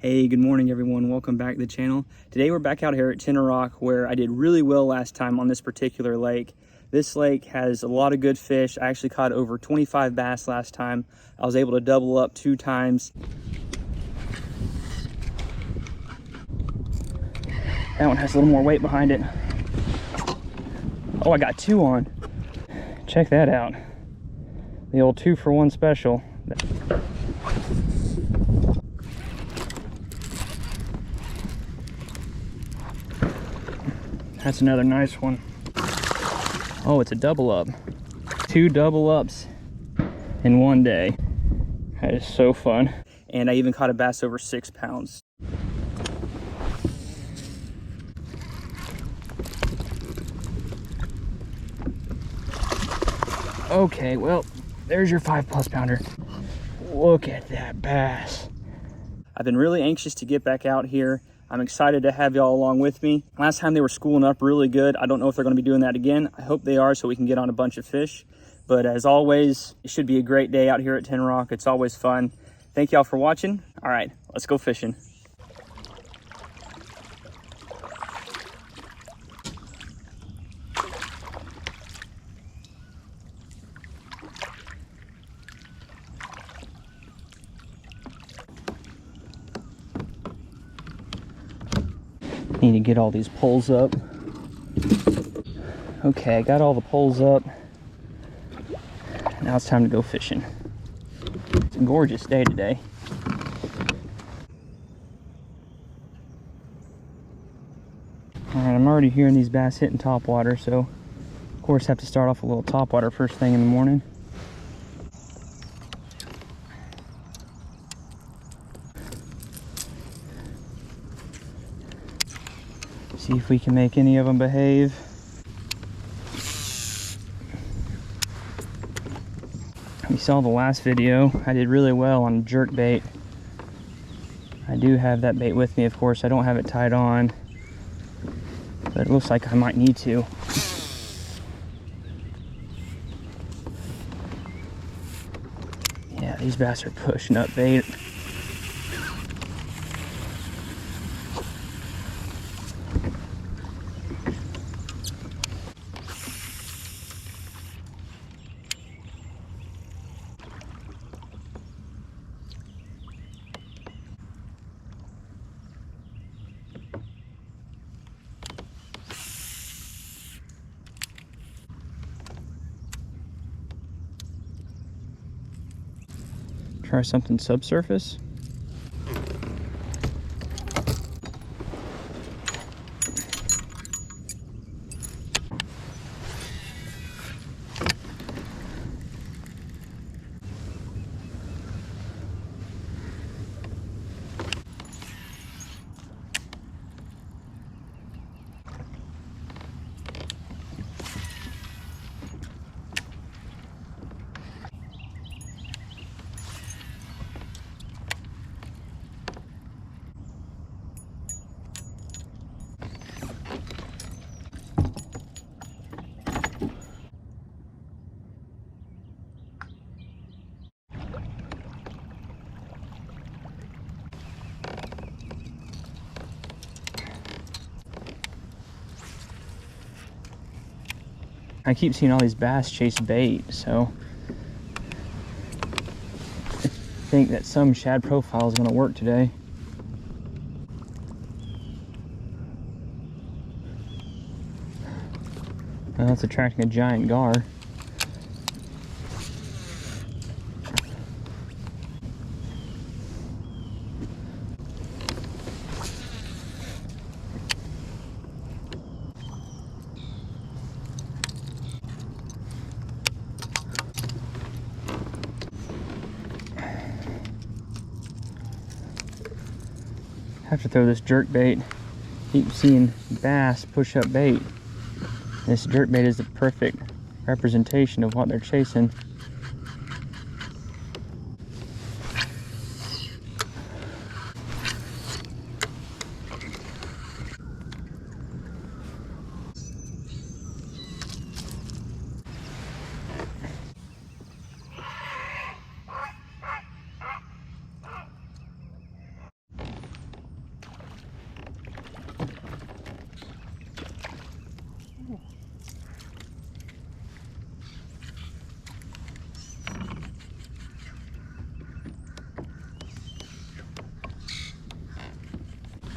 Hey, good morning everyone. Welcome back to the channel. Today we're back out here at Tenoroc where I did really well last time on this particular lake. This lake has a lot of good fish. I actually caught over 25 bass last time. I was able to double up 2 times. That one has a little more weight behind it. Oh, I got 2 on. Check that out. The old 2-for-1 special. That's another nice one. Oh, it's a double up. 2 double ups in one day. That is so fun. And I even caught a bass over 6 pounds. Okay, well, there's your 5+ pounder. Look at that bass. I've been really anxious to get back out here. I'm excited to have y'all along with me. Last time they were schooling up really good. I don't know if they're going to be doing that again. I hope they are so we can get on a bunch of fish. But as always, it should be a great day out here at Tenoroc. It's always fun. Thank y'all for watching. All right, let's go fishing. Need to get all these poles up. Okay, I got all the poles up. Now it's time to go fishing. It's a gorgeous day today. Alright, I'm already hearing these bass hitting topwater, so of course have to start off a little topwater first thing in the morning. See if we can make any of them behave. You saw the last video, I did really well on jerkbait. I do have that bait with me, of course. I don't have it tied on, but it looks like I might need to. Yeah, these bass are pushing up bait. Try something subsurface. I keep seeing all these bass chase bait, so I think that some shad profile is going to work today. Well, that's attracting a giant gar. Have to throw this jerkbait. Keep seeing bass push up bait. This jerkbait is the perfect representation of what they're chasing.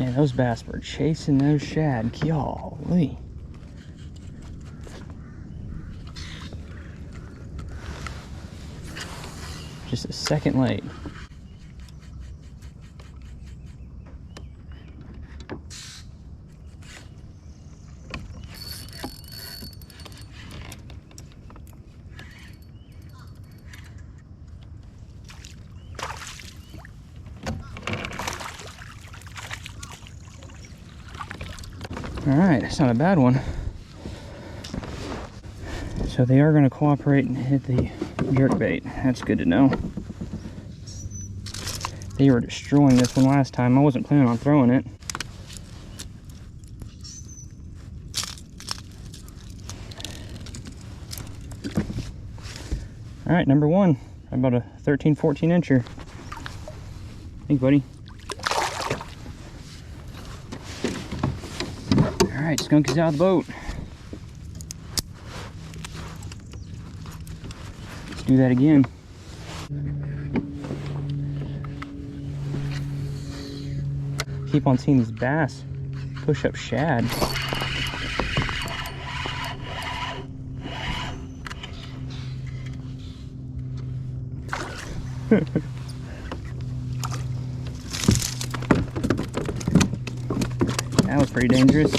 Man, those bass were chasing those shad. Golly. Just a second late. All right, that's not a bad one. So they are going to cooperate and hit the jerkbait. That's good to know. They were destroying this one last time. I wasn't planning on throwing it. All right, number one. About a 13, 14 incher. Hey, buddy. All right, skunk is out of the boat. Let's do that again. Keep on seeing these bass push up shad. That was pretty dangerous.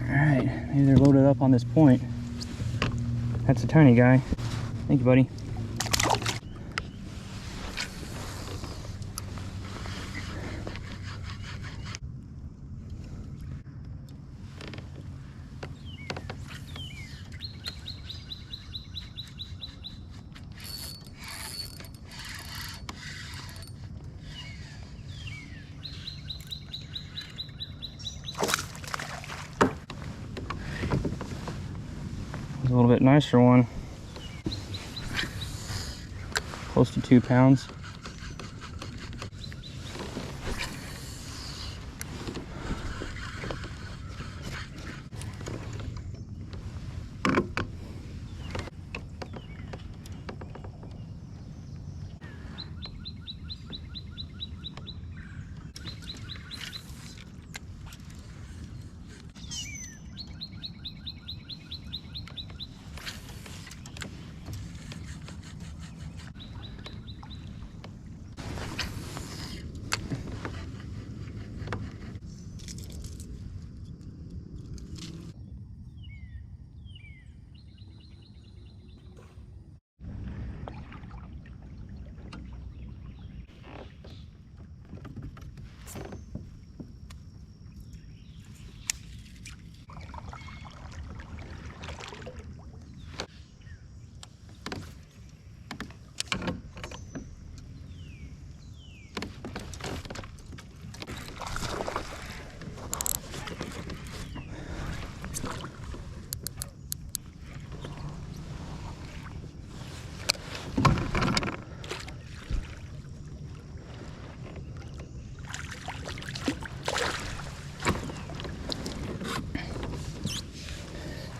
Alright, maybe they're loaded up on this point. That's a tiny guy. Thank you, buddy. A little bit nicer one, close to 2 pounds.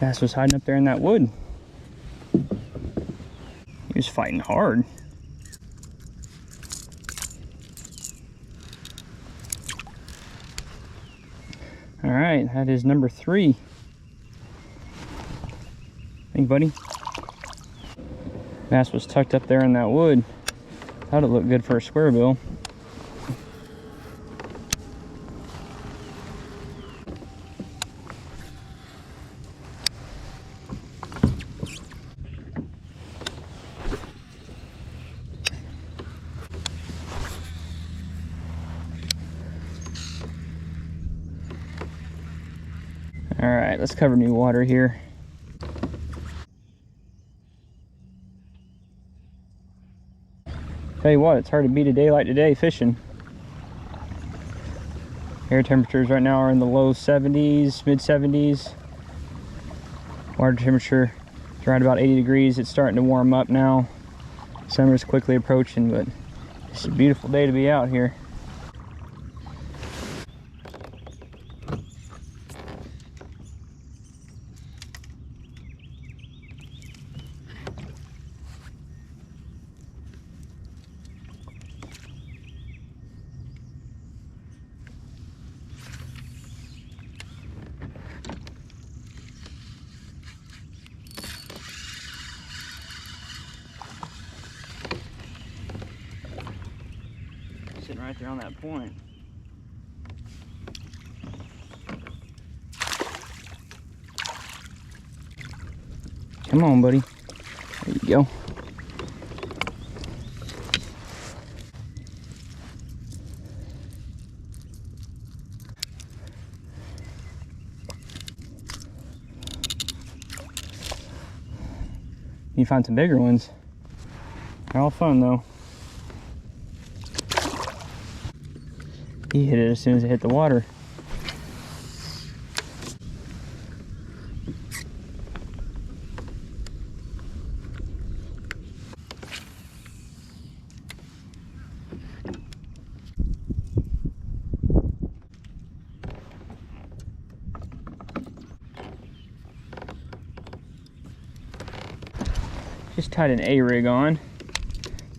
Bass was hiding up there in that wood. He was fighting hard. All right, that is number 3. Thank you, buddy. Bass was tucked up there in that wood. Thought it looked good for a square bill. All right, let's cover new water here. Tell you what, it's hard to beat a day like today fishing. Air temperatures right now are in the low 70s, mid 70s. Water temperature is right about 80 degrees. It's starting to warm up now. Summer's quickly approaching, but it's a beautiful day to be out here. sitting right there on that point. Come on, buddy. There you go. You find some bigger ones. They're all fun though. He hit it as soon as it hit the water. Just tied an A-rig on.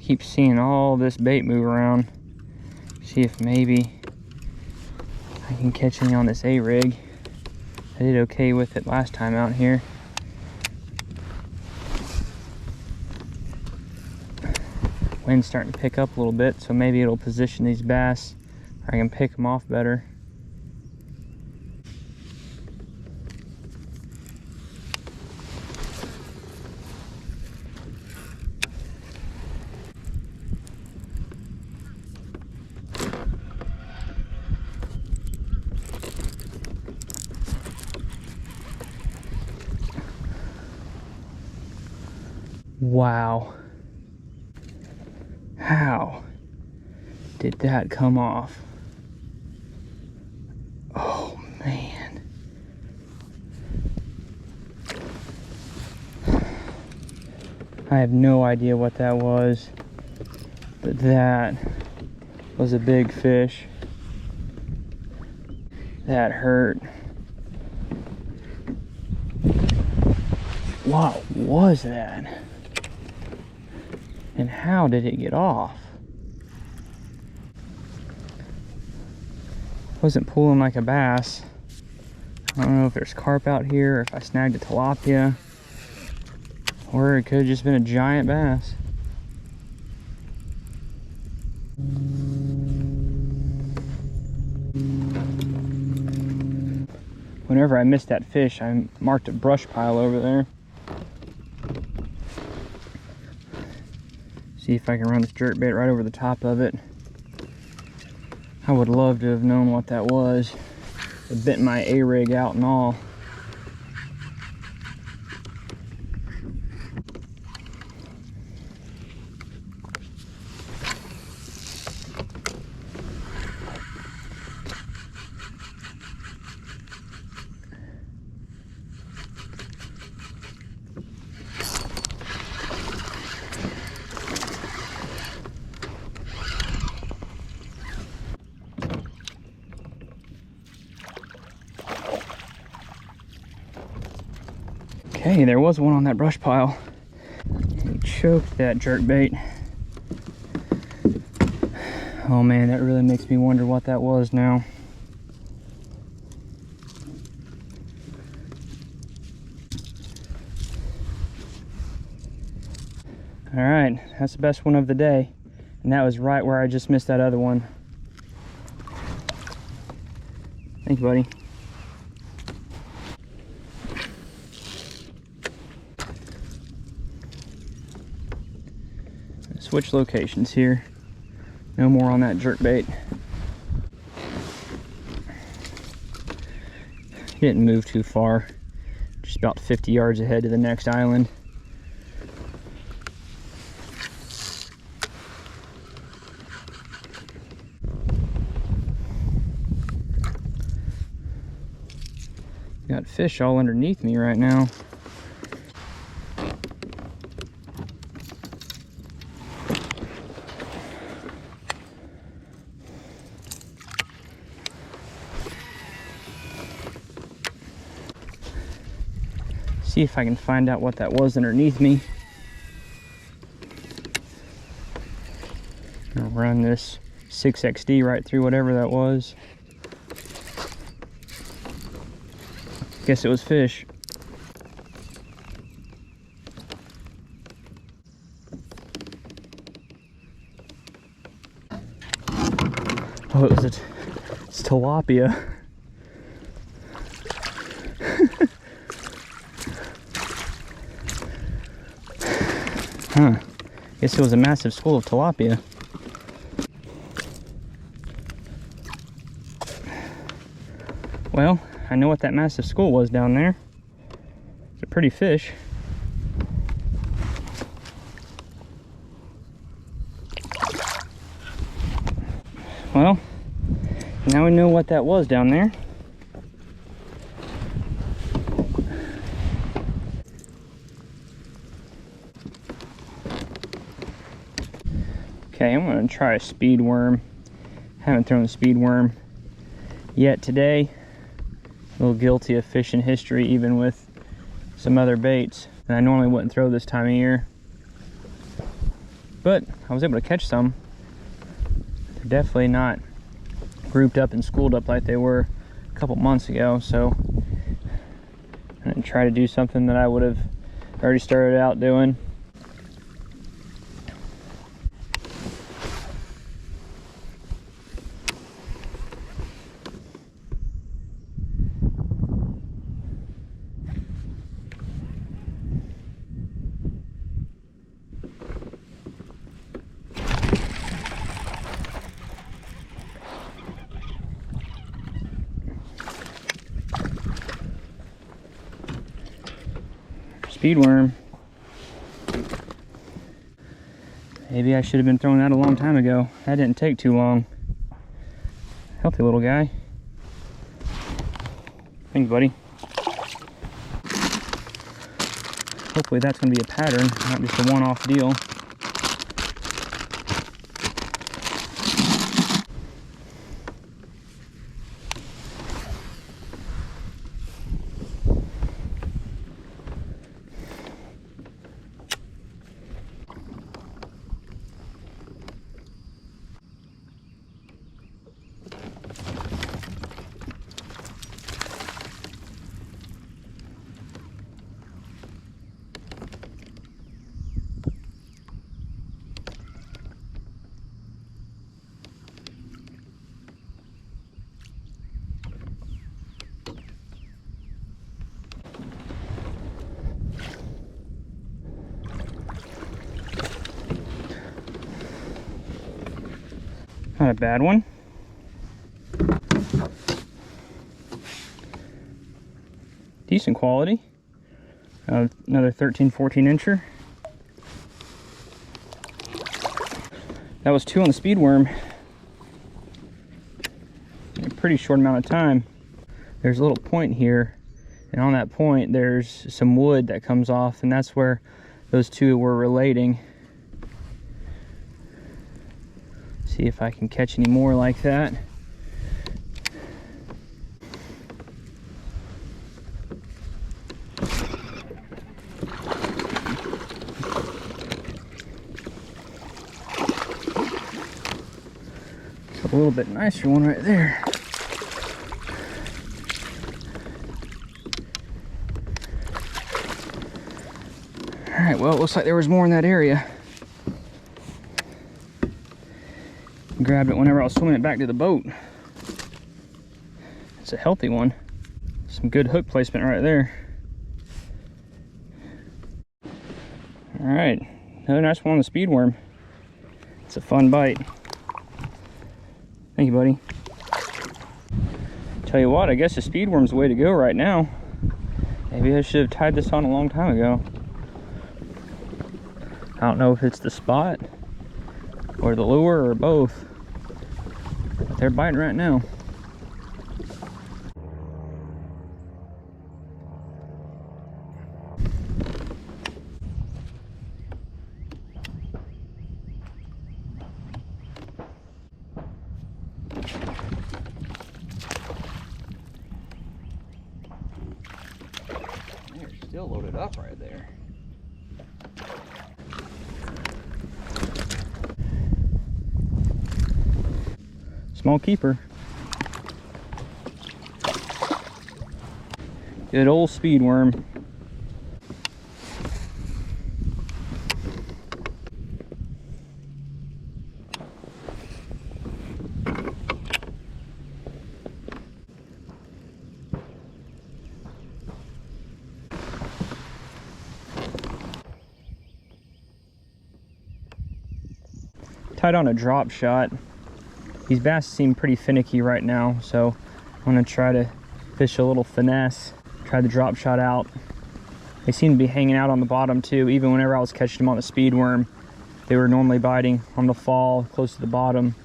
Keep seeing all this bait move around. See if maybe I can catch any on this A-rig. I did okay with it last time out here. Wind's starting to pick up a little bit, so maybe it'll position these bass or I can pick them off better. Wow. How did that come off? Oh man. I have no idea what that was, but that was a big fish. That hurt. What was that? And how did it get off? Wasn't pulling like a bass. I don't know if there's carp out here or if I snagged a tilapia, or it could have just been a giant bass. Whenever I missed that fish, I marked a brush pile over there. See if I can run this jerkbait right over the top of it. I would love to have known what that was. It bent my A-rig out and all. Okay, there was one on that brush pile. He choked that jerkbait. Oh man, that really makes me wonder what that was now. All right, that's the best one of the day. And that was right where I just missed that other one. Thank you, buddy. Switch locations here. No more on that jerkbait. He didn't move too far. Just about 50 yards ahead to the next island. Got fish all underneath me right now. See if I can find out what that was underneath me. I'll run this 6XD right through whatever that was. Guess it was fish. Oh, it's tilapia. Huh. Guess it was a massive school of tilapia. Well, I know what that massive school was down there. It's a pretty fish. Well, now we know what that was down there. Okay, I'm gonna try a speed worm. Haven't thrown a speed worm yet today. A little guilty of fishing history, even with some other baits that I normally wouldn't throw this time of year. But I was able to catch some. They're definitely not grouped up and schooled up like they were a couple months ago, so I'm gonna try to do something that I would have already started out doing. Speed worm. Maybe I should have been throwing that a long time ago. That didn't take too long. Healthy little guy. Thanks, buddy. Hopefully that's going to be a pattern, not just a one-off deal. Not a bad one. Decent quality. Another 13-14 incher. That was 2 on the speed worm in a pretty short amount of time. There's a little point here, and on that point there's some wood that comes off, and that's where those two were relating. See if I can catch any more like that. A little bit nicer one right there. All right, well, it looks like there was more in that area. Grabbed it whenever I was swimming it back to the boat. It's a healthy one. Some good hook placement right there. All right, another nice one on the speed worm. It's a fun bite. Thank you, buddy. Tell you what, I guess the speed worm's the way to go right now. Maybe I should have tied this on a long time ago. I don't know if it's the spot or the lure or both, but they're biting right now. They're still loaded up right there. Small keeper. Good old speed worm. tied on a drop shot. These bass seem pretty finicky right now, so I'm gonna try to fish a little finesse, try the drop shot out. They seem to be hanging out on the bottom too. Even whenever I was catching them on the speed worm, they were normally biting on the fall close to the bottom.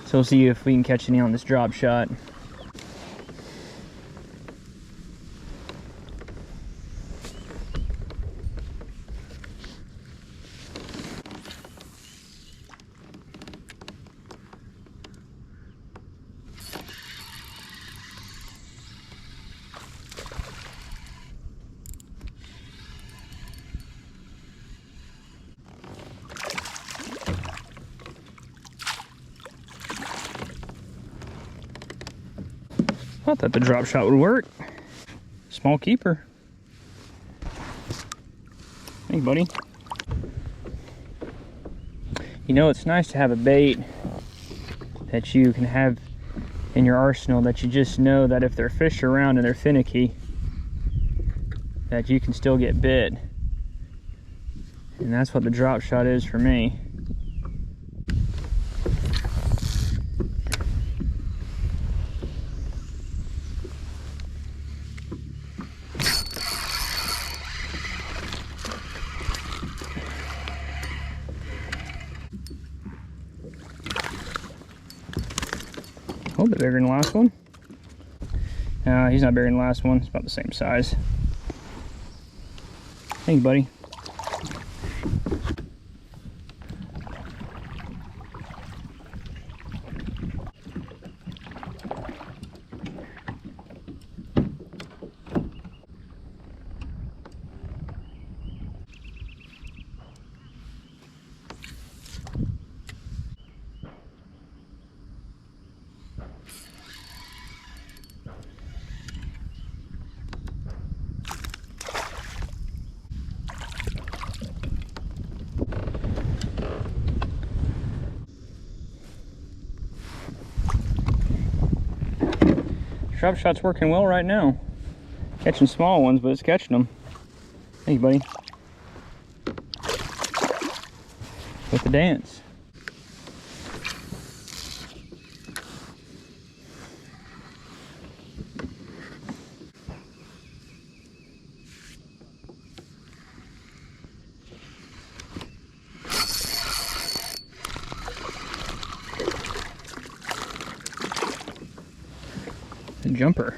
So we'll see if we can catch any on this drop shot. I thought the drop shot would work. Small keeper. Hey, buddy. You know, it's nice to have a bait that you can have in your arsenal that you just know that if there are fish around and they're finicky, that you can still get bit. And that's what the drop shot is for me. A little bit bigger than the last one. He's not bigger than the last one. It's about the same size. Thank you, buddy. Drop shot's working well right now. Catching small ones, but it's catching them. Thank you, buddy. With the dance. Jumper.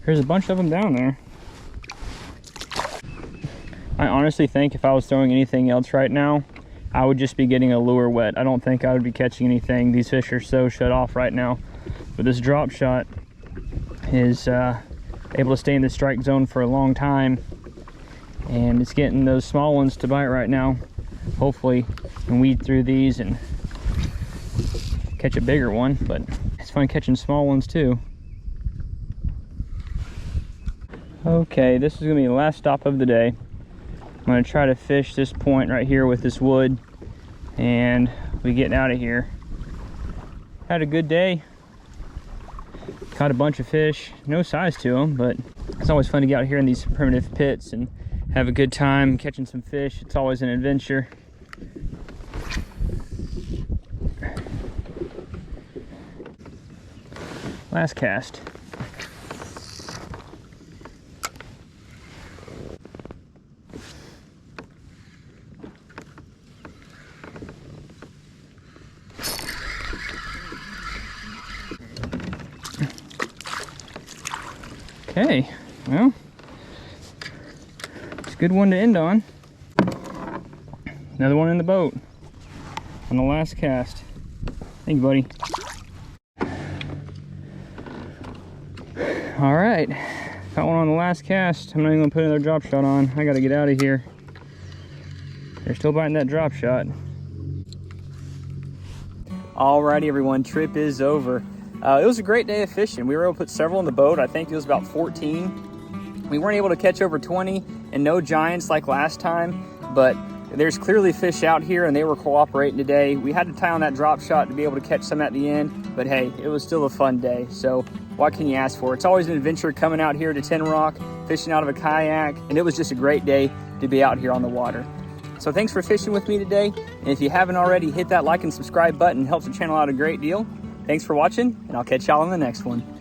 There's a bunch of them down there. I honestly think if I was throwing anything else right now, I would just be getting a lure wet. I don't think I would be catching anything. These fish are so shut off right now. But this drop shot is able to stay in the strike zone for a long time. And it's getting those small ones to bite right now. Hopefully we can weed through these and catch a bigger one, but it's fun catching small ones too. Okay, this is gonna be the last stop of the day. I'm gonna try to fish this point right here with this wood and we're getting out of here. Had a good day. Caught a bunch of fish, no size to them, but it's always fun to get out here in these primitive pits and have a good time catching some fish. It's always an adventure. Last cast. Okay, well, it's a good one to end on. Another one in the boat on the last cast. Thank you, buddy. All right, got one on the last cast. I'm not even gonna put another drop shot on. I gotta get out of here. They're still biting that drop shot. Alrighty, everyone, trip is over. It was a great day of fishing. We were able to put several in the boat. I think it was about 14. We weren't able to catch over 20 and no giants like last time, but there's clearly fish out here and they were cooperating today. We had to tie on that drop shot to be able to catch some at the end, but hey, it was still a fun day. So what can you ask for? It's always an adventure coming out here to Tenoroc, fishing out of a kayak, and it was just a great day to be out here on the water. So thanks for fishing with me today, and if you haven't already, hit that like and subscribe button. It helps the channel out a great deal. Thanks for watching, and I'll catch y'all on the next one.